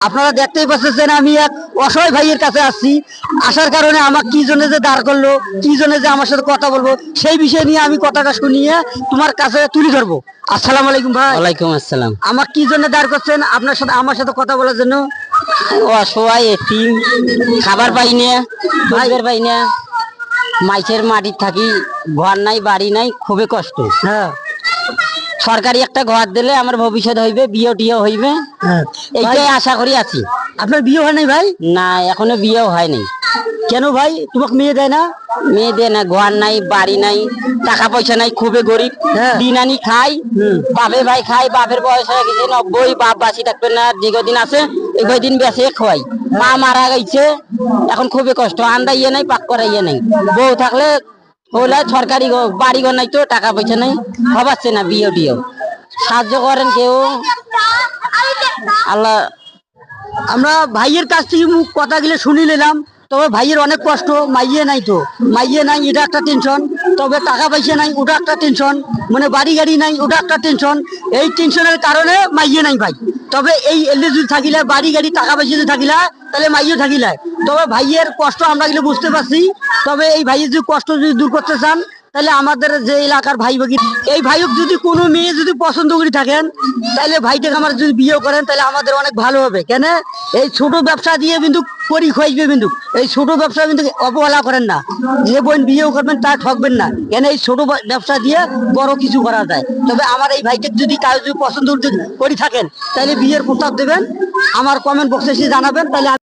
আপনারা দেখতেই পাচ্ছেন আমি এক অসহায় ভাইয়ের কাছে আসছি। আসার কারণে আমার কি জন্য যে দাঁড় করলো, কি জন্য যে আমার সাথে কথা বলবো, সেই বিষয় নিয়ে আমি কথাটা শুনিয়ে তোমার কাছে তুলে ধরবো। আসসালামু আলাইকুম ভাই। ওয়ালাইকুম আসসালাম। আমার কি জন্য দাঁড় করছেন আপনার সাথে, আমার সাথে কথা বলার জন্য? অসহায় এতিম, খাবার পাই না, ভাইবের পাই না, মাইসের মাটির থাকি, ঘর নাই বাড়ি নাই, খুবই কষ্ট। হ্যাঁ সরকারি একটা ঘর দিলে আমার ভবিষ্যৎ হইবে, বিয়ে টিয়ে হইবে, হ্যাঁ। এইটাই আশা করি আছি। আপনার বিয়ে হয় নাই ভাই? না, এখনো বিয়েও হয় নাই। কেন ভাই, তোমাকে মেয়ে দেয় না? মেয়ে দিয়ে না, ঘর নাই বাড়ি নাই, টাকা পয়সা নাই, খুবই গরিব। হ্যাঁ। দিন আনি খাই, বাপের ভাই খাই, বাপের বয়স হয়ে গেছে 90, বাপ বাঁচি থাকবে না, যে কদিন আছে এই কদিন বেঁচে খোয়াই। মা মারা গেছে, এখন খুবই কষ্ট, আন্দা ইয়ে নাই, পাক করা ইয়ে নাই। বউ থাকলে হলে সরকারি বাড়ি ঘর নাই, তো টাকা পয়সা নাই, হবাচ্ছে না বিয়ে টিয়েও। সাহায্য করেন কেউ, আল্লাহ। আমরা ভাইয়ের কাছ থেকে মুখ কথাগুলো শুনি নিলাম, তবে ভাইয়ের অনেক কষ্ট। মাইয়ে নাই, তো মাইয়ে নাই, এটা একটা টেনশন। তবে টাকা পয়সা নাই, ওটা একটা টেনশন। মানে বাড়ি গাড়ি নাই, ওটা একটা টেনশন। এই টেনশনের কারণে মাইয়ে নাই ভাই। তবে এই এলে যদি থাকিলে, বাড়ি গাড়ি টাকা পয়সা যদি থাকিলে, তাহলে মাইয়ে থাকিলে। তবে ভাইয়ের কষ্ট আমরা এগুলো বুঝতে পারছি। তবে এই ভাইয়ের যদি কষ্ট যদি দূর করতে চান, তাহলে আমাদের যে এলাকার ভাই ভাগি, এই ভাইক যদি কোনো মেয়ে যদি পছন্দ করে থাকেন, তাহলে ভাইটাকে আমার যদি বিয়ে করেন, তাহলে আমাদের অনেক ভালো হবে। কেন, এই ছোট ব্যবসা দিয়ে কিন্তু করি খুঁজবে, কিন্তু এই ছোট ব্যবসা কিন্তু অবহেলা করেন না। যে বোন বিয়েও করবেন তা ঠকবেন না, কেন এই ছোট ব্যবসা দিয়ে বড় কিছু করা যায়। তবে আমার এই ভাইকে যদি কাউ যদি পছন্দ করে থাকেন, তাহলে বিয়ের প্রস্তাব দেবেন, আমার কমেন্ট বক্সে এসে জানাবেন, তাহলে